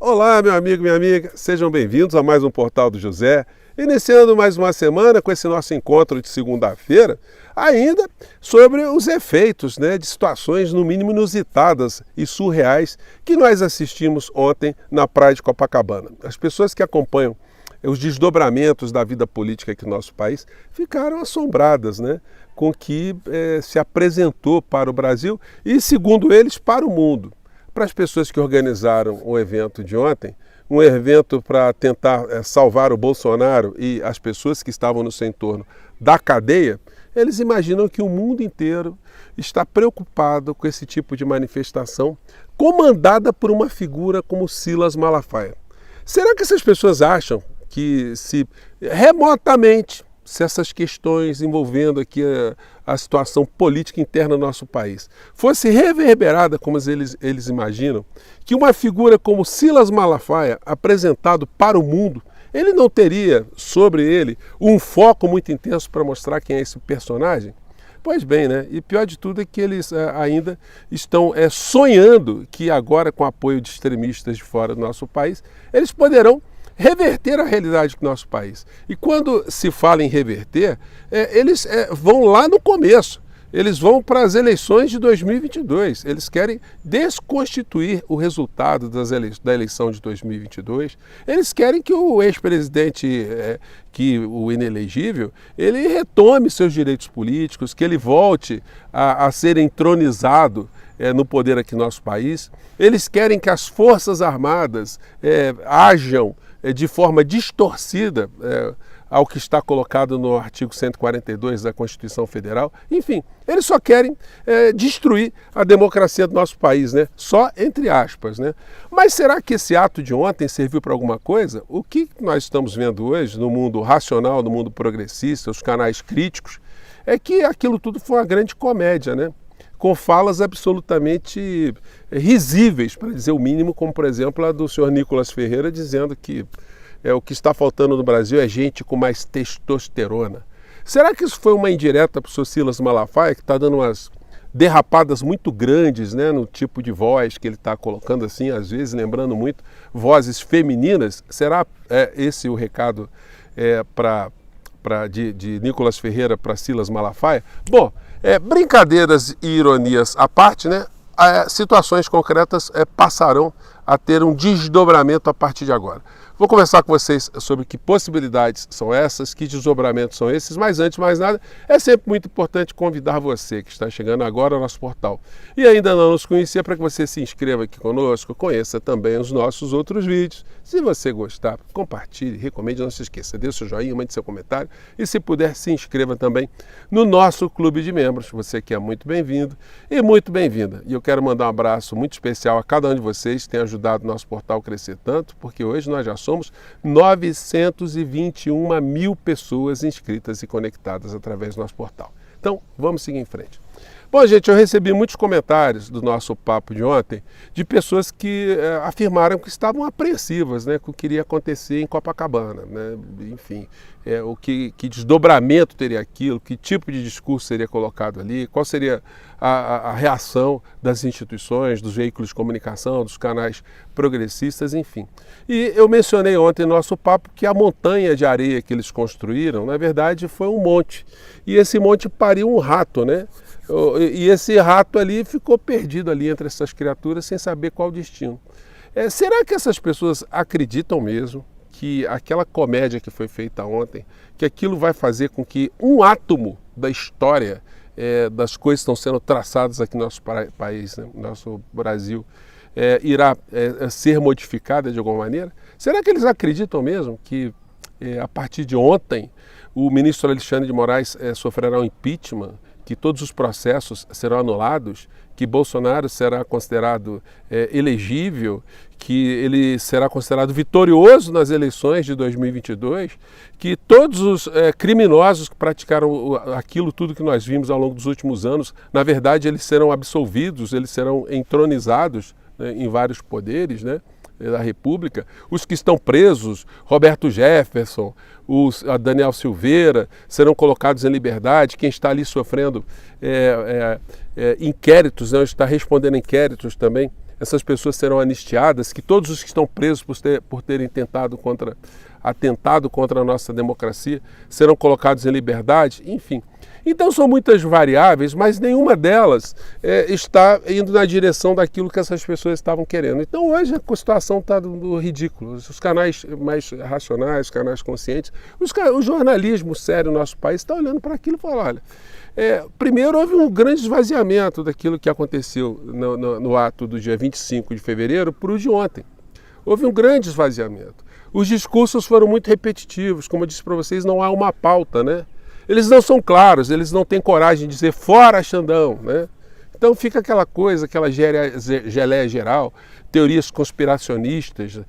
Olá, meu amigo, minha amiga, sejam bem-vindos a mais um Portal do José, iniciando mais uma semana com esse nosso encontro de segunda-feira, ainda sobre os efeitos de situações no mínimo inusitadas e surreais que nós assistimos ontem na praia de Copacabana. As pessoas que acompanham os desdobramentos da vida política aqui no nosso país ficaram assombradas com o que se apresentou para o Brasil e, segundo eles, para o mundo. Para as pessoas que organizaram o evento de ontem, um evento para tentar salvar o Bolsonaro e as pessoas que estavam no seu entorno da cadeia, eles imaginam que o mundo inteiro está preocupado com esse tipo de manifestação comandada por uma figura como Silas Malafaia. Será que essas pessoas acham que se remotamente, se essas questões envolvendo aqui a situação política interna do nosso país fosse reverberada como eles imaginam, que uma figura como Silas Malafaia, apresentado para o mundo, ele não teria sobre ele um foco muito intenso para mostrar quem é esse personagem? Pois bem, e pior de tudo é que eles ainda estão sonhando que agora, com o apoio de extremistas de fora do nosso país, eles poderão reverter a realidade do nosso país. E quando se fala em reverter, eles vão lá no começo. Eles vão para as eleições de 2022. Eles querem desconstituir o resultado da eleição de 2022. Eles querem que o ex-presidente, o inelegível, ele retome seus direitos políticos, que ele volte a ser entronizado no poder aqui no nosso país. Eles querem que as Forças Armadas ajam de forma distorcida ao que está colocado no artigo 142 da Constituição Federal. Enfim, eles só querem destruir a democracia do nosso país, só entre aspas. Mas será que esse ato de ontem serviu para alguma coisa? O que nós estamos vendo hoje no mundo racional, no mundo progressista, os canais críticos, é que aquilo tudo foi uma grande comédia, com falas absolutamente risíveis, para dizer o mínimo, como, por exemplo, a do senhor Nicolas Ferreira, dizendo que o que está faltando no Brasil é gente com mais testosterona. Será que isso foi uma indireta para o senhor Silas Malafaia, que está dando umas derrapadas muito grandes no tipo de voz que ele está colocando, assim, às vezes lembrando muito vozes femininas? Será esse o recado de Nicolas Ferreira para Silas Malafaia? Bom, brincadeiras e ironias à parte, situações concretas passarão a ter um desdobramento a partir de agora. Vou conversar com vocês sobre que possibilidades são essas, que desdobramentos são esses, mas antes de mais nada, é sempre muito importante convidar você que está chegando agora ao nosso portal e ainda não nos conhecia, para que você se inscreva aqui conosco, conheça também os nossos outros vídeos. Se você gostar, compartilhe, recomende, não se esqueça, dê seu joinha, mande seu comentário e, se puder, se inscreva também no nosso clube de membros. Você que é muito bem-vindo e muito bem-vinda. E eu quero mandar um abraço muito especial a cada um de vocês que tem ajudado o nosso portal a crescer tanto, porque hoje nós já somos 921 mil pessoas inscritas e conectadas através do nosso portal. Então, vamos seguir em frente. Bom, gente, eu recebi muitos comentários do nosso papo de ontem de pessoas que afirmaram que estavam apreensivas com o que iria acontecer em Copacabana. Enfim, que desdobramento teria aquilo, que tipo de discurso seria colocado ali, qual seria a reação das instituições, dos veículos de comunicação, dos canais progressistas, enfim. E eu mencionei ontem no nosso papo que a montanha de areia que eles construíram, na verdade, foi um monte. E esse monte pariu um rato, E esse rato ali ficou perdido ali entre essas criaturas sem saber qual o destino. Será que essas pessoas acreditam mesmo que aquela comédia que foi feita ontem, que aquilo vai fazer com que um átomo da história das coisas que estão sendo traçadas aqui no nosso país, no nosso Brasil, irá ser modificada de alguma maneira? Será que eles acreditam mesmo que a partir de ontem o ministro Alexandre de Moraes sofrerá um impeachment, que todos os processos serão anulados, que Bolsonaro será considerado elegível, que ele será considerado vitorioso nas eleições de 2022, que todos os criminosos que praticaram aquilo tudo que nós vimos ao longo dos últimos anos, na verdade eles serão absolvidos, eles serão entronizados em vários poderes, da República, os que estão presos, Roberto Jefferson, a Daniel Silveira, serão colocados em liberdade, quem está ali sofrendo inquéritos, está respondendo inquéritos também, essas pessoas serão anistiadas, que todos os que estão presos por terem atentado contra a nossa democracia serão colocados em liberdade, enfim. Então são muitas variáveis, mas nenhuma delas está indo na direção daquilo que essas pessoas estavam querendo. Então hoje a situação está do ridículo. Os canais mais racionais, os canais conscientes, o jornalismo sério no nosso país está olhando para aquilo e falando, olha, primeiro houve um grande esvaziamento daquilo que aconteceu no ato do dia 25 de fevereiro para o de ontem. Houve um grande esvaziamento. Os discursos foram muito repetitivos, como eu disse para vocês, não há uma pauta, né? Eles não são claros, eles não têm coragem de dizer fora Xandão, né? Então fica aquela coisa, aquela geleia geral, teorias conspiracionistas,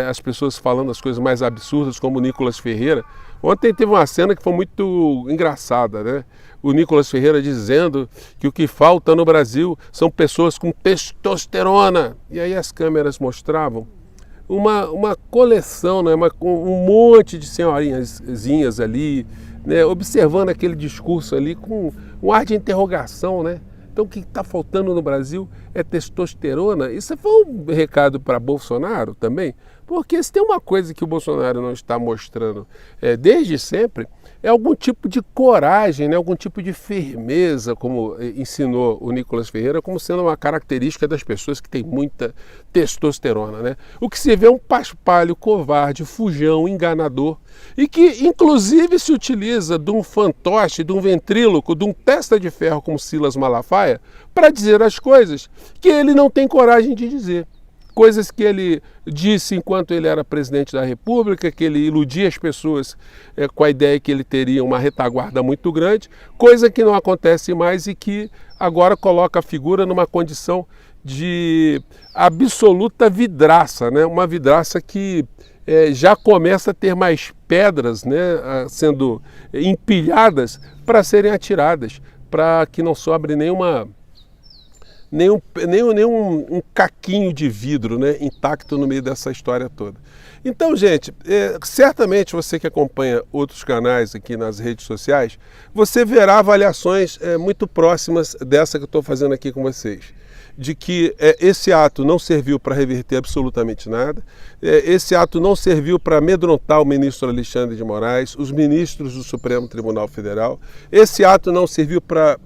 as pessoas falando as coisas mais absurdas, como o Nicolas Ferreira. Ontem teve uma cena que foi muito engraçada, né? O Nicolas Ferreira dizendo que o que falta no Brasil são pessoas com testosterona. E aí as câmeras mostravam uma coleção, né? Um monte de senhorinhazinhas ali, né? Observando aquele discurso ali com um ar de interrogação, né? Então o que está faltando no Brasil é testosterona. Isso foi um recado para Bolsonaro também, porque se tem uma coisa que o Bolsonaro não está mostrando desde sempre, é algum tipo de coragem, né? Algum tipo de firmeza, como ensinou o Nicolas Ferreira, como sendo uma característica das pessoas que têm muita testosterona, né? O que se vê é um paspalho covarde, fujão, enganador, e que inclusive se utiliza de um fantoche, de um ventríloco, de um testa de ferro como Silas Malafaia, para dizer as coisas que ele não tem coragem de dizer. Coisas que ele disse enquanto ele era presidente da República, que ele iludia as pessoas com a ideia que ele teria uma retaguarda muito grande, coisa que não acontece mais e que agora coloca a figura numa condição de absoluta vidraça, né? Uma vidraça que já começa a ter mais pedras, né, sendo empilhadas para serem atiradas, para que não sobre nenhum caquinho de vidro, né, intacto no meio dessa história toda. Então, gente, certamente você que acompanha outros canais aqui nas redes sociais, você verá avaliações muito próximas dessa que eu estou fazendo aqui com vocês. De que esse ato não serviu para reverter absolutamente nada, esse ato não serviu para amedrontar o ministro Alexandre de Moraes, os ministros do Supremo Tribunal Federal, esse ato não serviu para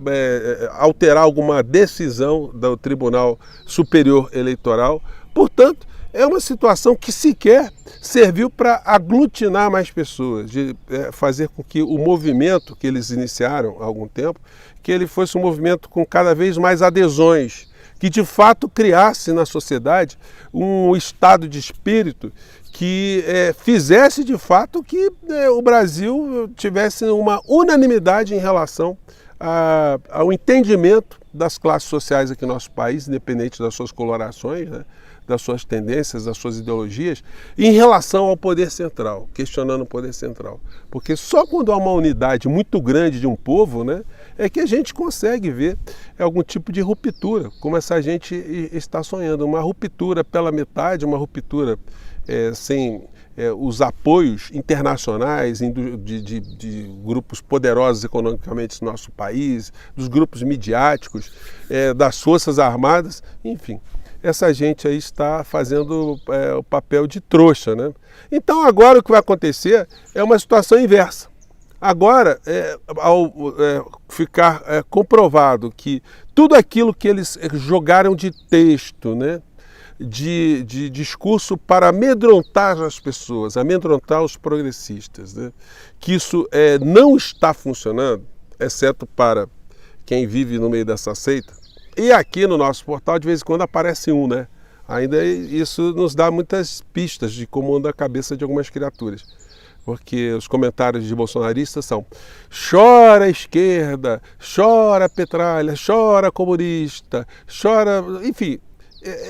alterar alguma decisão do Tribunal Superior Eleitoral, portanto, é uma situação que sequer serviu para aglutinar mais pessoas, de fazer com que o movimento que eles iniciaram há algum tempo, que ele fosse um movimento com cada vez mais adesões, que de fato criasse na sociedade um estado de espírito que fizesse de fato que o Brasil tivesse uma unanimidade em relação ao entendimento das classes sociais aqui no nosso país, independente das suas colorações, né, das suas tendências, das suas ideologias, em relação ao poder central, questionando o poder central. Porque só quando há uma unidade muito grande de um povo, né, é que a gente consegue ver algum tipo de ruptura, como essa gente está sonhando, uma ruptura pela metade, uma ruptura sem os apoios internacionais de grupos poderosos economicamente no nosso país, dos grupos midiáticos, das Forças Armadas, enfim. Essa gente aí está fazendo o papel de trouxa, né? Então agora o que vai acontecer é uma situação inversa. Agora, ao ficar comprovado que tudo aquilo que eles jogaram de texto, né, de discurso para amedrontar as pessoas, amedrontar os progressistas, né, que isso não está funcionando, exceto para quem vive no meio dessa seita. E aqui no nosso portal, de vez em quando, aparece um, né? Ainda isso nos dá muitas pistas de como anda a cabeça de algumas criaturas. Porque os comentários de bolsonaristas são: chora esquerda, chora petralha, chora comunista, chora... Enfim,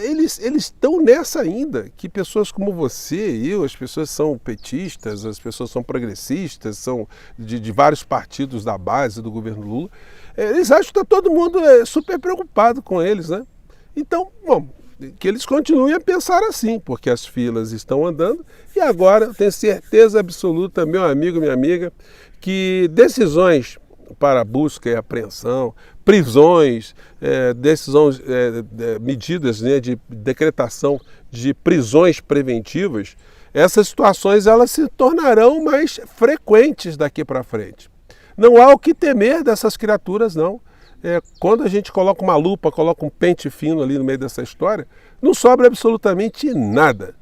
eles estão nessa ainda, que pessoas como você e eu, as pessoas são petistas, as pessoas são progressistas, são de vários partidos da base do governo Lula, eles acham que está todo mundo super preocupado com eles, né? Então, bom, que eles continuem a pensar assim, porque as filas estão andando e agora eu tenho certeza absoluta, meu amigo, minha amiga, que decisões para busca e apreensão, prisões, medidas, né, de decretação de prisões preventivas, essas situações elas se tornarão mais frequentes daqui para frente. Não há o que temer dessas criaturas, não. Quando a gente coloca uma lupa, coloca um pente fino ali no meio dessa história, não sobra absolutamente nada.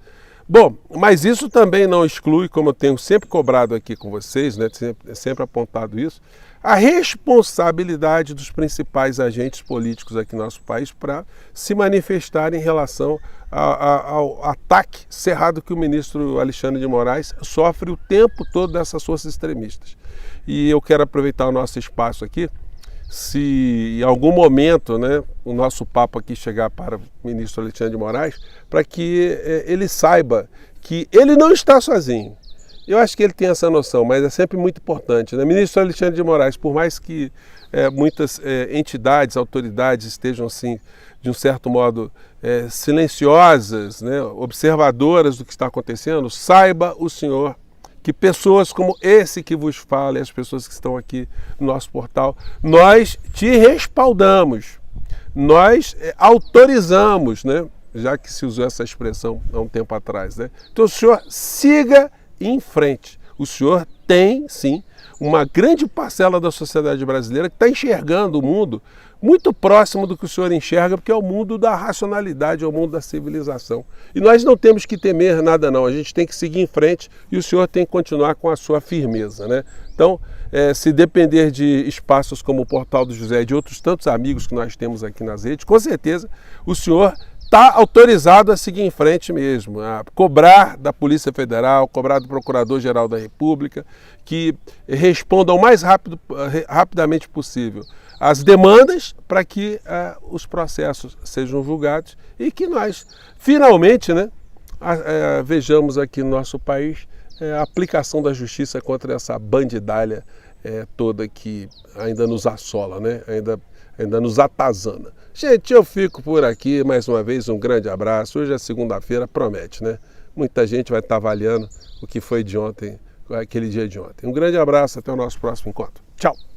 Bom, mas isso também não exclui, como eu tenho sempre cobrado aqui com vocês, né, sempre apontado isso, a responsabilidade dos principais agentes políticos aqui no nosso país para se manifestar em relação ao ataque cerrado que o ministro Alexandre de Moraes sofre o tempo todo dessas forças extremistas. E eu quero aproveitar o nosso espaço aqui, se em algum momento, né, o nosso papo aqui chegar para o ministro Alexandre de Moraes, para que ele saiba que ele não está sozinho. Eu acho que ele tem essa noção, mas é sempre muito importante, né? Ministro Alexandre de Moraes, por mais que muitas entidades, autoridades estejam, assim, de um certo modo, silenciosas, né, observadoras do que está acontecendo, saiba o senhor que pessoas como esse que vos fala e as pessoas que estão aqui no nosso portal, nós te respaldamos, nós autorizamos, né? Já que se usou essa expressão há um tempo atrás, né? Então o senhor siga em frente. O senhor tem, sim, uma grande parcela da sociedade brasileira que está enxergando o mundo muito próximo do que o senhor enxerga, porque é o mundo da racionalidade, é o mundo da civilização. E nós não temos que temer nada, não. A gente tem que seguir em frente e o senhor tem que continuar com a sua firmeza, né? Então, se depender de espaços como o Portal do José e de outros tantos amigos que nós temos aqui nas redes, com certeza o senhor está autorizado a seguir em frente mesmo, a cobrar da Polícia Federal, cobrar do Procurador-Geral da República, que responda o mais rapidamente possível as demandas para que os processos sejam julgados e que nós, finalmente, né, vejamos aqui no nosso país a aplicação da justiça contra essa bandidalha toda que ainda nos assola, né? Ainda nos atazana. Gente, eu fico por aqui, mais uma vez, um grande abraço. Hoje é segunda-feira, promete, né? Muita gente vai estar avaliando o que foi de ontem, aquele dia de ontem. Um grande abraço, até o nosso próximo encontro. Tchau!